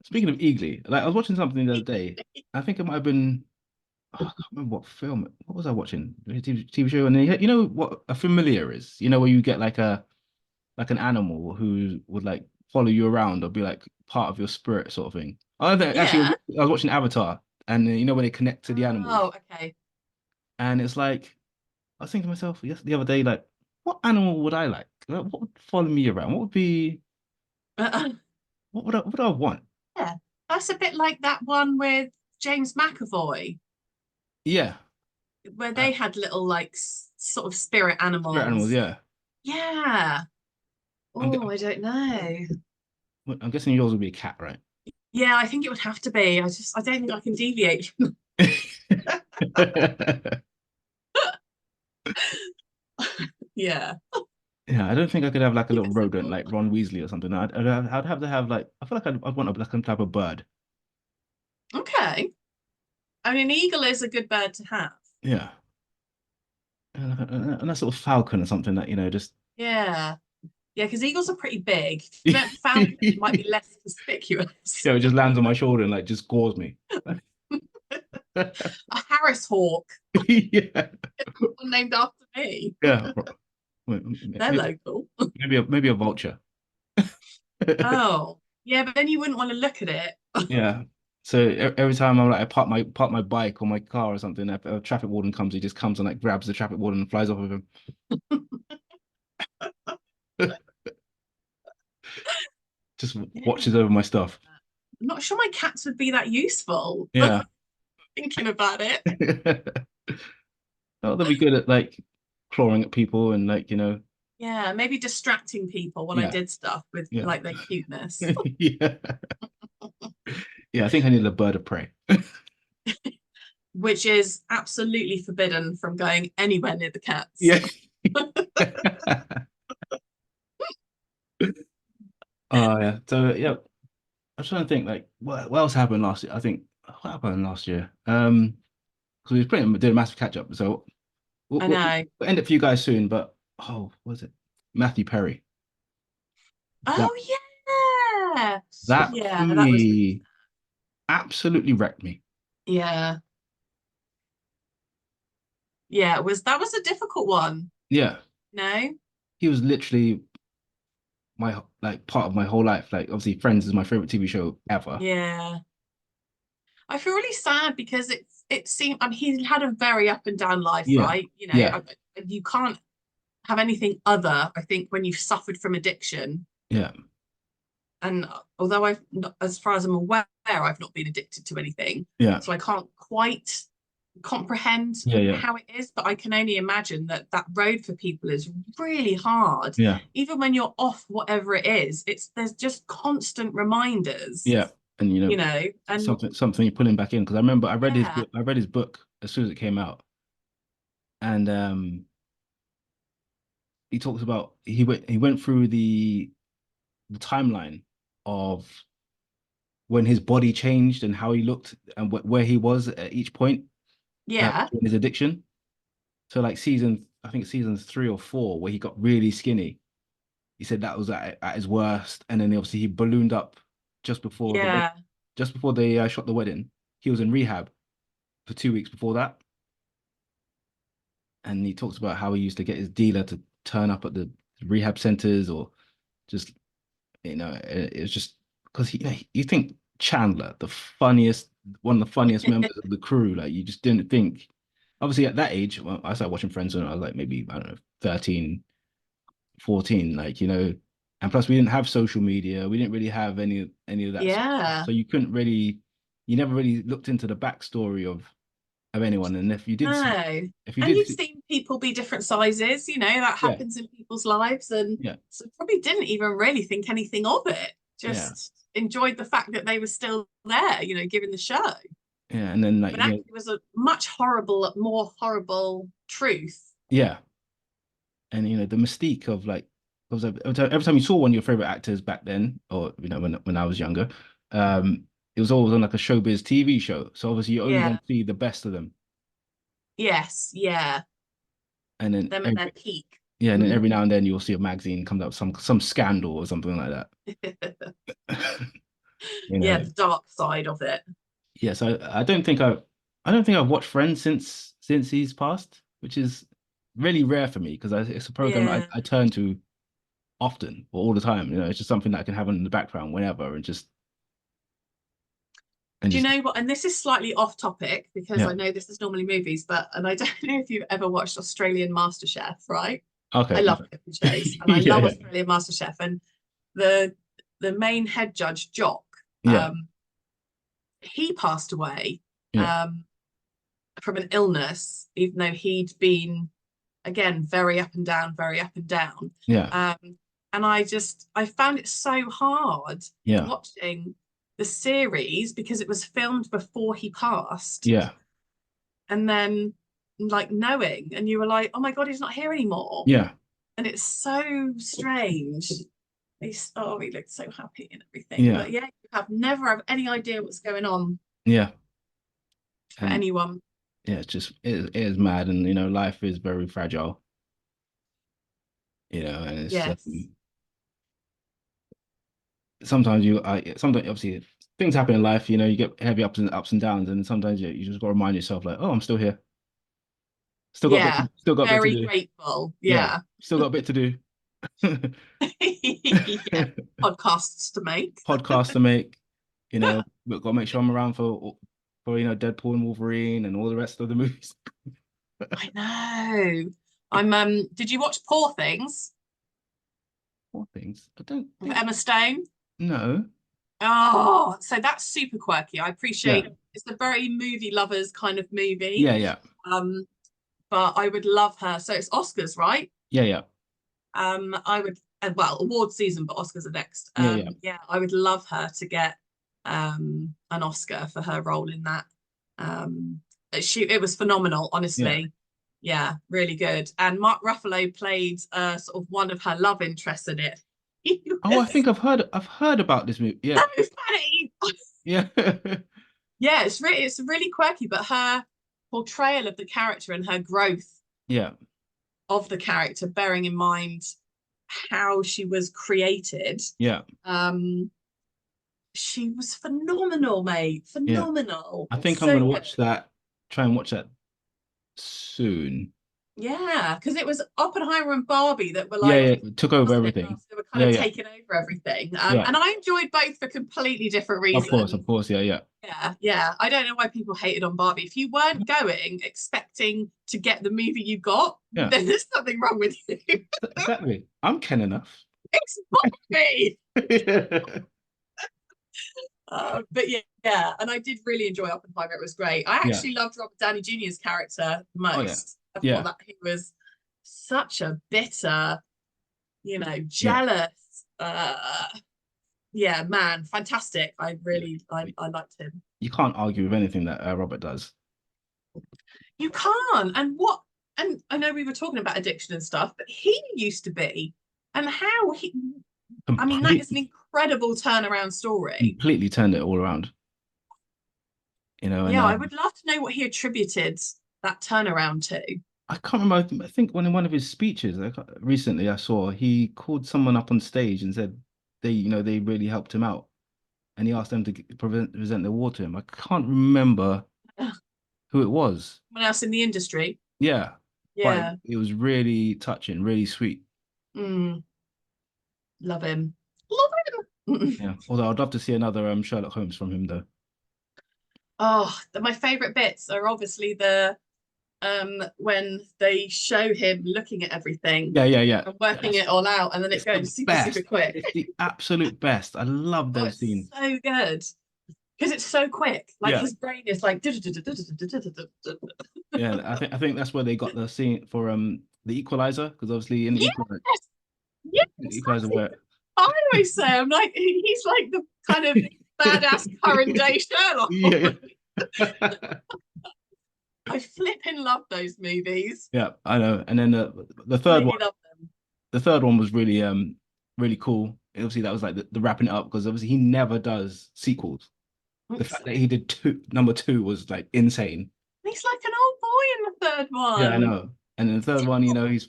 Speaking of Eagly, like I was watching something the other day. I think it might have been, oh, I can't remember what film. What was I watching? A TV show, and you know what a familiar is. You know where you get like an animal who would like follow you around or be like part of your spirit, sort of thing. I think actually Yeah. I was watching Avatar, and you know when they connect to the animals, Oh, okay. and it's like I was thinking to myself the other day, like, what animal would I like? What would follow me around? What would be what would I want? Yeah. That's a bit like that one with James McAvoy, Yeah, where uh, they had little like sort of spirit spirit animals. animals. Yeah, Yeah. I'm Oh, I don't know. I'm guessing yours would be a cat, right? Yeah, I think it would have to be. I don't think I can deviate. Yeah. Yeah, I don't think I could have like a little Yes, rodent like Ron Weasley or something. I'd have to have like I feel like I'd want a like some type of bird. okay. I mean, an eagle is a good bird to have. Yeah, and a sort of falcon or something that just Yeah. Yeah, because eagles are pretty big. If you went falcon, it might be less conspicuous. it just lands on my shoulder and like just gores me. A Harris hawk, Yeah, one named after me. yeah. They're Maybe local. maybe a vulture. Oh, yeah, but then you wouldn't want to look at it. Yeah. So every time I'm like I park my bike or my car or something, if a traffic warden comes, he just comes and like grabs the traffic warden and flies off with him. Just Yeah. watches over my stuff. I'm not sure my cats would be that useful. Yeah. Thinking about it. Oh, they'll be good at like clawing at people and like, Yeah, maybe distracting people when I yeah, did stuff with yeah. like their cuteness. Yeah. Yeah, I think I need a bird of prey. Which is absolutely forbidden from going anywhere near the cats. Yeah. Oh yeah. So yeah, I'm trying to think like what else happened last year? I think what happened last year? Because we was did a massive catch up. So I we'll know. end it for you guys soon, but oh, what was it? Matthew Perry. That Oh yeah. that for Yeah, that was really, me absolutely wrecked me. yeah. Yeah, that was a difficult one. Yeah. No? He was literally my like part of my whole life. Like obviously Friends is my favorite TV show ever. Yeah. I feel really sad because it seemed, I mean, he had a very up and down life, Yeah. right? You know, Yeah. you can't have anything other, I think, when you've suffered from addiction. Yeah. And although I've not, as far as I'm aware, I've not been addicted to anything, Yeah. so I can't quite comprehend Yeah. Yeah. how it is, but I can only imagine that that road for people is really hard. Yeah. Even when you're off whatever it is, there's just constant reminders, Yeah. And and something you're pulling back in because I remember yeah, I read his book as soon as it came out, and he talks about he went through the timeline of when his body changed and how he looked and where he was at each point yeah, in his addiction. So like I think season 3 or 4 where he got really skinny. He said that was at his worst, and then obviously he ballooned up just before yeah, just before they shot the wedding. He was in rehab for 2 weeks before that, and he talks about how he used to get his dealer to turn up at the rehab centers or just it's just because you think Chandler, one of the funniest members of the crew, like you just didn't think. Obviously, at that age, well, I started watching Friends when I was like maybe I don't know 13, 14, like and plus we didn't have social media, we didn't really have any of that sort of stuff, yeah. so you never really looked into the backstory of anyone, and No. if you And did you've see, seen people be different sizes, that yeah, happens in people's lives. And yeah, so probably didn't even really think anything of it. yeah, Just enjoyed the fact that they were still there, giving the show. Yeah, and then like But actually, it was a much more horrible truth. yeah, and the mystique of like, because every time you saw one of your favorite actors back then, or when I was younger, it was always on like a showbiz TV show. So obviously you're only going Yeah. to see the best of them, Yes. Yeah. and then Them at their peak. yeah, and then every now and then you'll see a magazine come up with some scandal or something like that. Yeah, the dark side of it. Yeah, so I don't think I've watched Friends since he's passed, which is really rare for me because it's a program Yeah. I turn to often or all the time. It's just something that I can have on in the background whenever and Do you just know what? And this is slightly off topic because yeah. I know this is normally movies, and I don't know if you've ever watched Australian MasterChef, right? I Okay. love cooking shows and I Yeah, love yeah, Australian MasterChef. And the main head judge, Jock, yeah, he passed away yeah, from an illness, even though he'd been, again, very up and down, very up and down. yeah, And I found it so hard yeah, watching the series because it was filmed before he passed. yeah, And then like knowing, and you were like, oh my God, he's not here anymore. yeah, And it's so strange. He looked so happy and everything. yeah, But yeah, you never have any idea what's going on yeah. for And anyone. yeah, it is mad, and life is very fragile. And it's Yes. sometimes obviously things happen in life. You get heavy ups and downs, and sometimes you just got to remind yourself like, oh, I'm still here. Yeah. Still got a bit to Very do. grateful. Yeah, Yeah. still got a bit to do. Yeah. Podcasts to make. Podcasts to make. We've got to make sure I'm around for Deadpool and Wolverine and all the rest of the movies. I know. Did you watch Poor Things More things. I don't with think Emma Stone? no. Oh, so that's super quirky. I appreciate Yeah. it's a very movie lovers kind of movie. Yeah, yeah. But I would love her. So it's Oscars, right? Yeah, yeah. I would well, award season, but Oscars are next. Yeah, yeah. Yeah, I would love her to get an Oscar for her role in that. It was phenomenal, honestly. Yeah, really good. And Mark Ruffalo played sort of one of her love interests in it. Oh, I think I've heard about this movie. Yeah. So funny. Yeah. Yeah, it's really quirky, but her portrayal of the character and her growth Yeah. of the character, bearing in mind how she was created, Yeah. she was phenomenal, mate. Yeah. Phenomenal. I think I'm So gonna good. try and watch that soon. Yeah, because it was Oppenheimer and Barbie that were Yeah, like, yeah. Took over wasn't it, everything. Ross? They were kind Yeah, of yeah. taking over everything. Yeah. And I enjoyed both for completely different Of reasons. course. Yeah, yeah. Yeah, yeah. I don't know why people hated on Barbie. If you weren't going expecting to get the movie you got, Yeah. then there's something wrong with you. Exactly. I'm Ken enough. It's Barbie. But yeah, and I did really enjoy Oppenheimer. It was great. I actually loved Robert Downey Jr.'s character most. I thought that he was such a bitter, jealous, man, fantastic. I liked him. You can't argue with anything that Robert does. You can't. And I know we were talking about addiction and stuff, but he used to be, and how he. I mean, that is an incredible turnaround story. Completely turned it all around. Yeah, I would love to know what he attributed that turnaround to. I can't remember. I think in one of his speeches recently I saw he called someone up on stage and said they really helped him out, and he asked them to present the award to him. I can't remember who it was. Someone else in the industry. Yeah. Yeah. But it was really touching, really sweet. Love him. Yeah. Although I'd love to see another Sherlock Holmes from him though. Oh, my favorite bits are obviously the when they show him looking at everything. Yeah. And working it all out, and then it goes super quick. It's the absolute best. I love those scenes. So good. Because it's so quick. Like his brain is like yeah, I think that's where they got the scene for the Equalizer, because obviously in the Equalizer. Yes, Equalizer where I always say I'm like he's like the kind of badass current day Sherlock. yeah. I flipping love those movies. Yeah, I know. And then the third Really one, love them. the third one was really really cool. Obviously, that was like the wrapping it up because obviously he never does sequels. The It's, fact that he did number two was like insane. he's like an old boy in the third Yeah, I one. know. And then the third one,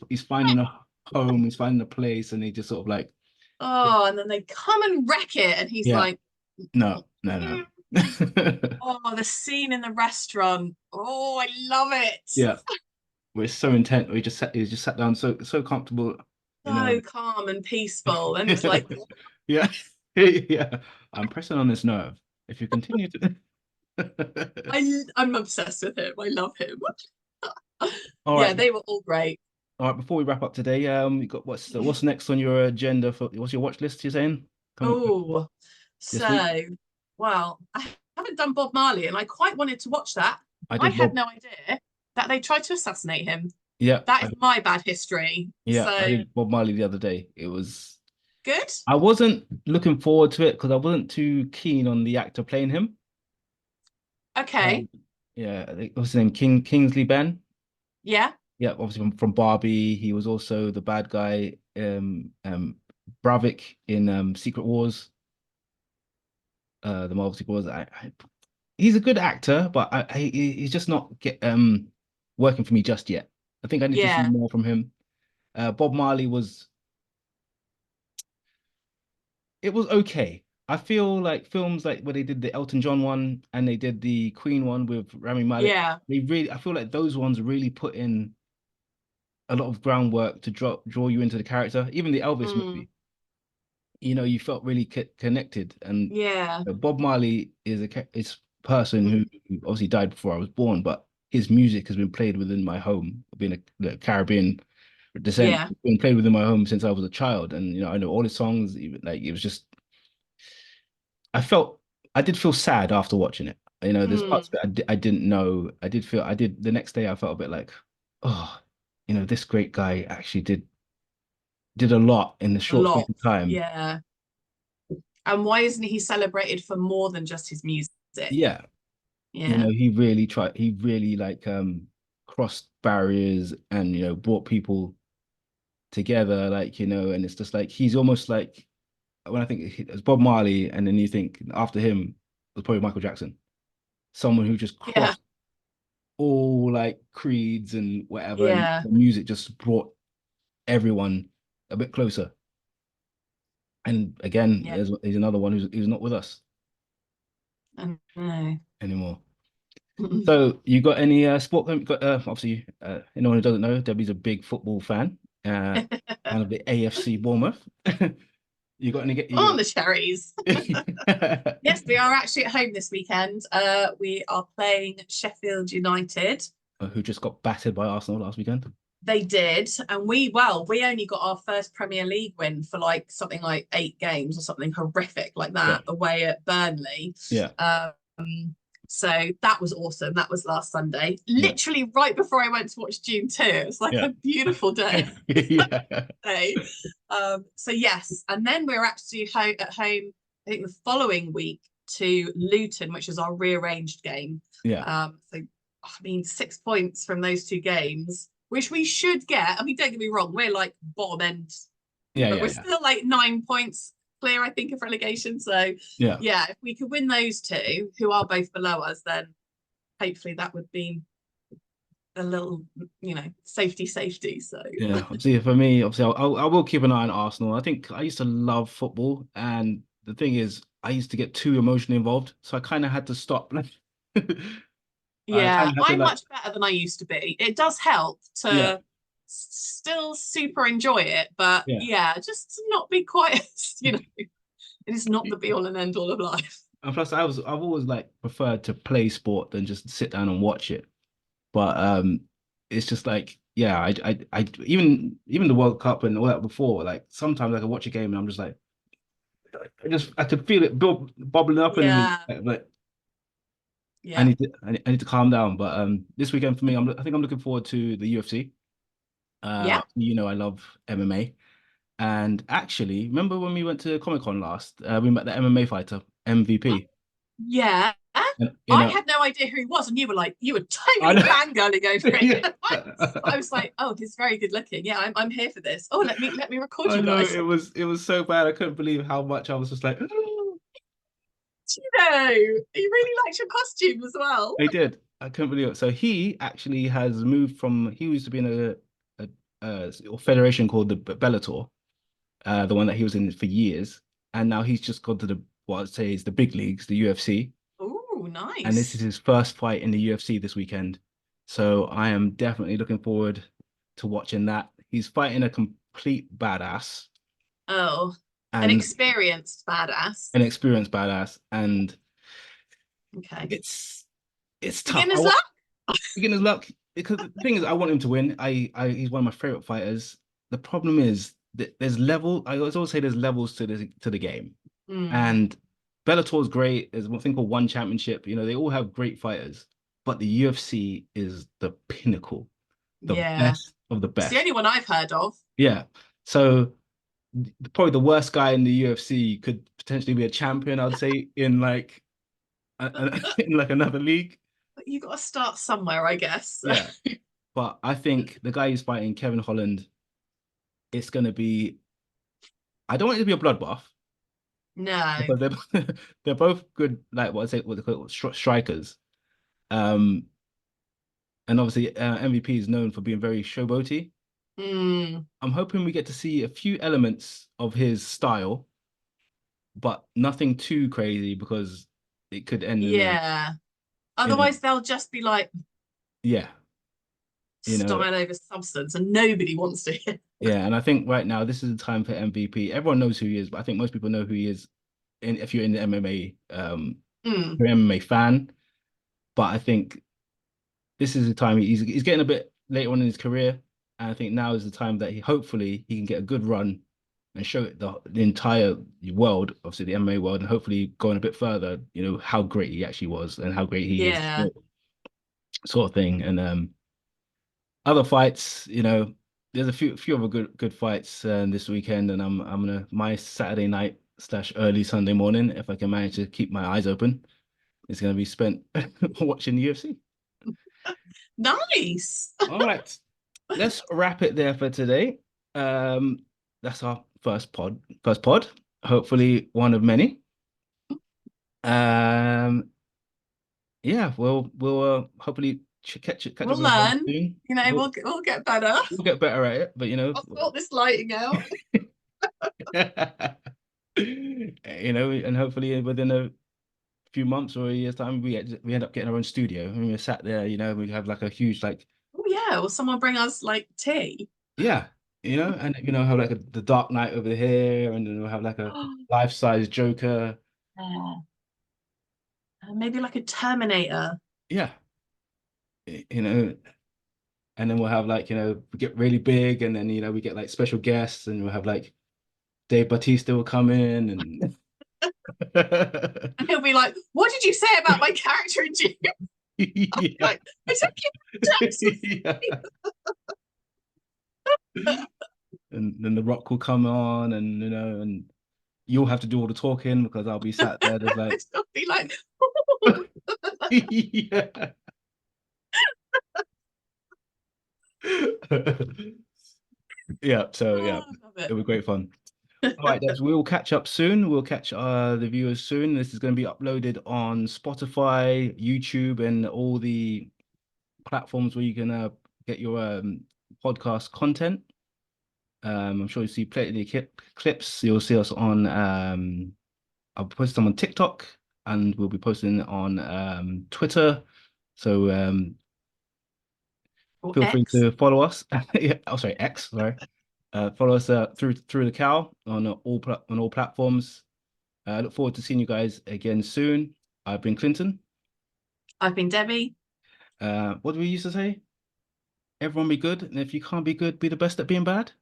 he's finding a home, he's finding a place, and he just sort of like, Oh, and then they come and wreck it, and he's yeah, like, no, no, no. oh, the scene in the restaurant. Oh, I love it. Yeah, we're so intent. He just sat down so comfortable, you know. So calm and peaceful. And it's like, Yeah, yeah. I'm pressing on this nerve. If you continue to, I'm obsessed with him. I love him. all Yeah, right, they were all great. all right. Before we wrap up today, we got what's next on your agenda for what's your watch list? You're saying coming Oh, this week? so, well, I haven't done Bob Marley, and I quite wanted to watch that. I I did had Bob. no idea that they tried to assassinate him. Yeah, That is my bad history. yeah. I So did Bob Marley the other day. It was. good. I wasn't looking forward to it because I wasn't too keen on the actor playing him. Okay. Um, yeah, I think what's his name? Kingsley Ben. Yeah. Yeah, obviously from Barbie. He was also the bad guy, Bravik in Secret Wars, the Marvel Secret Wars. He's a good actor, but he's just not working for me just yet. I think I need to see Yeah. more from him. Bob Marley it was okay. I feel like films like where they did the Elton John one and they did the Queen one with Rami Malek, Yeah. I feel like those ones really put in a lot of groundwork to draw you into the character. Even the Elvis Mm, movie, you felt really connected. And yeah. Bob Marley is a person who obviously died before I was born, but his music has been played within my home, being a Caribbean descent, Yeah. it's been played within my home since I was a child. And I know all his songs, even like it was just I did feel sad after watching it. There's parts Mm, that I didn't know. I did the next day I felt a bit like, oh, this great guy actually did a lot in the a short space lot. of time. Yeah. And why isn't he celebrated for more than just his music? Yeah. Yeah. He really tried, he really like crossed barriers and brought people together, like, and it's just like he's almost like when I think it's Bob Marley, and then you think after him it was probably Michael Jackson, someone who just Yeah. crossed all like creeds and whatever, and Yeah. the music just brought everyone a bit closer. And again, Yeah. there's another one who's not with us I know. anymore. So you got any sport? Got obviously anyone who doesn't know, Debbie's a big football fan, fan of the AFC Bournemouth. You got any get On you the cherries. got Yes, we are actually at home this weekend. We are playing Sheffield United. who just got battered by Arsenal last weekend? They did, and we only got our first Premier League win for like something like 8 games or something horrific like Yeah, that away at Burnley. yeah, So that was awesome. That was last Sunday, yeah, literally right before I went to watch June 2. It was like yeah, a beautiful day. yeah, Day. So yes, and then we're actually at home. I think the following week to Luton, which is our rearranged game. yeah, So I mean, 6 points from those 2 games, which we should get. I mean, don't get me wrong, we're like bottom end, yeah, but yeah, we're yeah, still like 9 points clear, I think, of relegation. So yeah. yeah, if we could win those two, who are both below us, then hopefully that would be a little, safety. So Yeah, obviously for me, obviously I will keep an eye on Arsenal. I think I used to love football, and the thing is, I used to get too emotionally involved, so I kind of had to stop. I kind yeah, of had to I'm like, much better than I used to be. It does help yeah, to still super enjoy it, but yeah. yeah, just to not be quite, it is not the be all and end all of life. And plus, I've always like preferred to play sport than just sit down and watch it. But it's just like, yeah, even the World Cup and all that before, like sometimes I could watch a game and I'm just like, I could feel it bubbling up in me, Yeah, but yeah, I need to calm down. But this weekend for me, I think I'm looking forward to the UFC. yeah, I love MMA. And actually, remember when we went to Comic Con last? We met the MMA fighter, MVP. yeah. I had no idea who he was, and you were totally fangirling over it. I was like, oh, he's very good looking. Yeah, I'm here for this. Oh, let me record you guys. It was so bad. I couldn't believe how much I was just like. He really likes your costume as well. I did. I couldn't believe it. So he actually has moved from. He used to be in a federation called the Bellator, the one that he was in for years, and now he's just gone to the what I'd say is the big leagues, the UFC. Oh, nice. And this is his first fight in the UFC this weekend. So I am definitely looking forward to watching that. He's fighting a complete badass. Oh, an experienced badass. An experienced badass. And okay, it's tough. Beginner's luck. Beginner's luck. Because the thing is, I want him to win. He's one of my favorite fighters. The problem is that there's level. I always say there's levels to the game. And Bellator is great. There's one thing called One Championship. You know, they all have great fighters, but the UFC is the pinnacle, the best of the best. It's the only one I've heard of. Yeah. So probably the worst guy in the UFC could potentially be a champion, I'd say, in like in like another league. But you got to start somewhere, I guess. Yeah. But I think the guy who's fighting, Kevin Holland, it's going to be. I don't want it to be a bloodbath. No, because they're both good, like what they call strikers. And obviously MVP is known for being very showboaty. I'm hoping we get to see a few elements of his style, but nothing too crazy because it could end. Otherwise, they'll just be like, style over substance, and nobody wants to hear. Yeah, and I think right now this is the time for MVP. Everyone knows who he is, but I think most people know who he is. If you're in the MMA, you're an MMA fan. But I think this is the time he's getting a bit later on in his career, and I think now is the time that hopefully he can get a good run and show it the entire world, obviously the MMA world, and hopefully going a bit further. You know how great he actually was and how great he is, sort of thing. And other fights, you know. There's a few other good fights this weekend, and I'm gonna my Saturday night / early Sunday morning, if I can manage to keep my eyes open, it's gonna be spent watching the UFC. Nice. All right, let's wrap it there for today. That's our first pod. Hopefully one of many. Yeah, we'll hopefully catch we'll up learn. Soon. You know, we'll get better. We'll get better at it, but you know, I'll sort this lighting out. You know, and hopefully within a few months or a year's time, we end up getting our own studio. And we're sat there, you know, we have like a huge like. Oh yeah, will someone bring us like tea? Yeah, you know, and you know, have like the Dark Knight over here, and then we'll have like a life-size Joker. Maybe like a Terminator. Yeah. You know, and then we'll have like, you know, we get really big, and then, you know, we get like special guests, and we'll have like Dave Bautista will come in and and he'll be like, what did you say about my character in June? Like, I took you and then The Rock will come on, and you know, and you'll have to do all the talking because I'll be sat there just like I'll be like yeah. Yeah, so yeah, it'll be great fun. All right, Debs, we'll catch up soon. We'll catch the viewers soon. This is going to be uploaded on Spotify, YouTube, and all the platforms where you can get your podcast content. I'm sure you'll see plenty of clips. You'll see us on I'll post them on TikTok, and we'll be posting on Twitter. So feel free to follow us. Yeah, oh sorry, X, sorry. Follow us through the cow on all platforms. I look forward to seeing you guys again soon. I've been Clinton. I've been Debbie. What do we used to say? Everyone be good, and if you can't be good, be the best at being bad.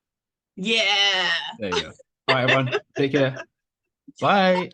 Yeah. There you go. All right, everyone. Take care. Bye.